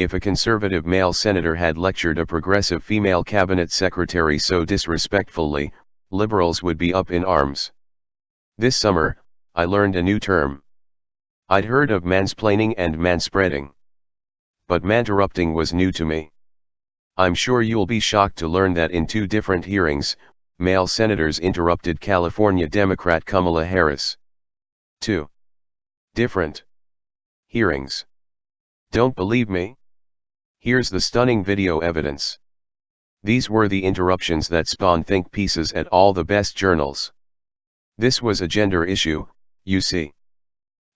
If a conservative male senator had lectured a progressive female cabinet secretary so disrespectfully, liberals would be up in arms. This summer, I learned a new term. I'd heard of mansplaining and manspreading. But manterrupting was new to me. I'm sure you'll be shocked to learn that in 2 different hearings, male senators interrupted California Democrat Kamala Harris. 2 different hearings. Don't believe me? Here's the stunning video evidence. These were the interruptions that spawned think pieces at all the best journals. This was a gender issue, you see.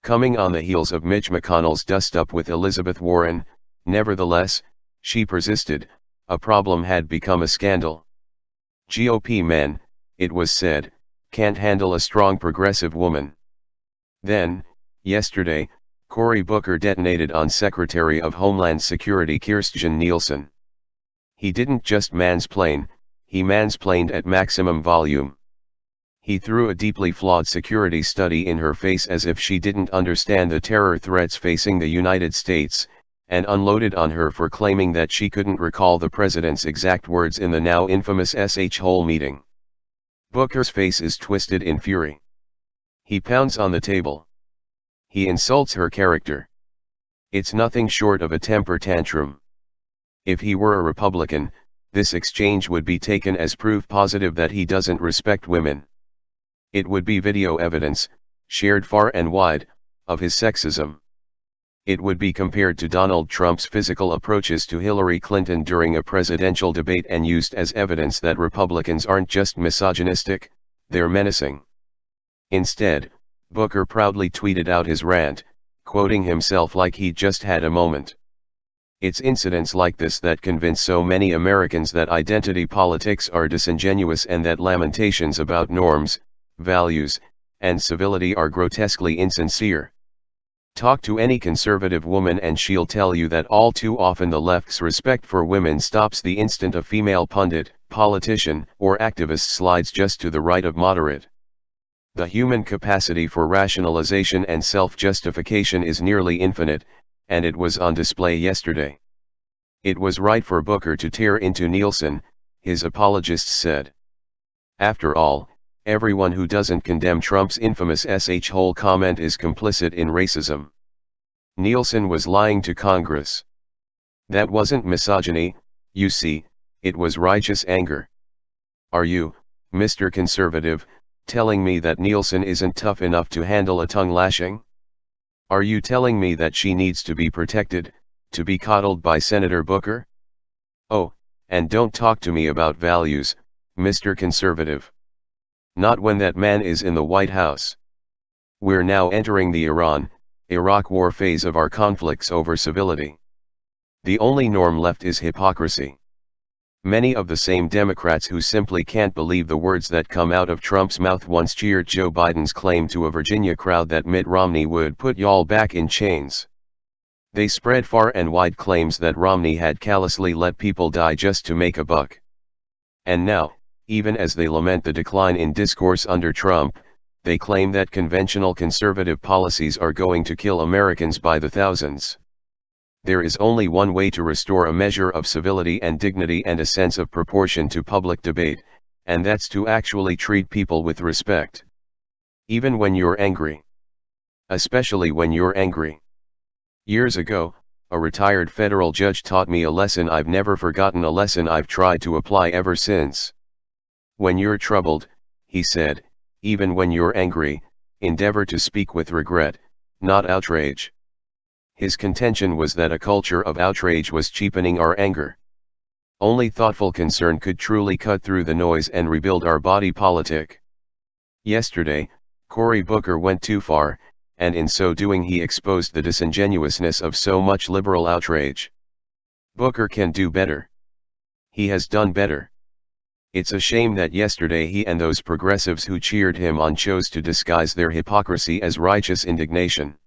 Coming on the heels of Mitch McConnell's dust-up with Elizabeth Warren, nevertheless, she persisted, a problem had become a scandal. GOP men, it was said, can't handle a strong progressive woman. Then, yesterday, Cory Booker detonated on Secretary of Homeland Security Kirstjen Nielsen. He didn't just mansplain, he mansplained at maximum volume. He threw a deeply flawed security study in her face as if she didn't understand the terror threats facing the United States, and unloaded on her for claiming that she couldn't recall the president's exact words in the now infamous S.H. Hole meeting. Booker's face is twisted in fury. He pounds on the table. He insults her character. It's nothing short of a temper tantrum. If he were a Republican, this exchange would be taken as proof positive that he doesn't respect women. It would be video evidence, shared far and wide, of his sexism. It would be compared to Donald Trump's physical approaches to Hillary Clinton during a presidential debate and used as evidence that Republicans aren't just misogynistic, they're menacing. Instead, Booker proudly tweeted out his rant, quoting himself like he just had a moment. It's incidents like this that convince so many Americans that identity politics are disingenuous and that lamentations about norms, values, and civility are grotesquely insincere. Talk to any conservative woman and she'll tell you that all too often the left's respect for women stops the instant a female pundit, politician, or activist slides just to the right of moderate. The human capacity for rationalization and self-justification is nearly infinite, and it was on display yesterday. It was right for Booker to tear into Nielsen, his apologists said. After all, everyone who doesn't condemn Trump's infamous S.H. Hole comment is complicit in racism. Nielsen was lying to Congress. That wasn't misogyny, you see, it was righteous anger. Are you, Mr. Conservative, telling me that Nielsen isn't tough enough to handle a tongue lashing? Are you telling me that she needs to be protected, to be coddled by Senator Booker? Oh, and don't talk to me about values, Mr. Conservative. Not when that man is in the White House. We're now entering the Iran-Iraq war phase of our conflicts over civility. The only norm left is hypocrisy. Many of the same Democrats who simply can't believe the words that come out of Trump's mouth once cheered Joe Biden's claim to a Virginia crowd that Mitt Romney would put y'all back in chains. They spread far and wide claims that Romney had callously let people die just to make a buck. And now, even as they lament the decline in discourse under Trump, they claim that conventional conservative policies are going to kill Americans by the thousands. There is only one way to restore a measure of civility and dignity and a sense of proportion to public debate, and that's to actually treat people with respect. Even when you're angry. Especially when you're angry. Years ago, a retired federal judge taught me a lesson I've never forgotten, a lesson I've tried to apply ever since. When you're troubled, he said, even when you're angry, endeavor to speak with regret, not outrage. His contention was that a culture of outrage was cheapening our anger. Only thoughtful concern could truly cut through the noise and rebuild our body politic. Yesterday, Cory Booker went too far, and in so doing he exposed the disingenuousness of so much liberal outrage. Booker can do better. He has done better. It's a shame that yesterday he and those progressives who cheered him on chose to disguise their hypocrisy as righteous indignation.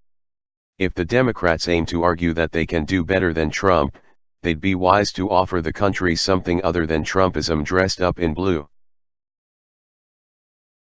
If the Democrats aim to argue that they can do better than Trump, they'd be wise to offer the country something other than Trumpism dressed up in blue.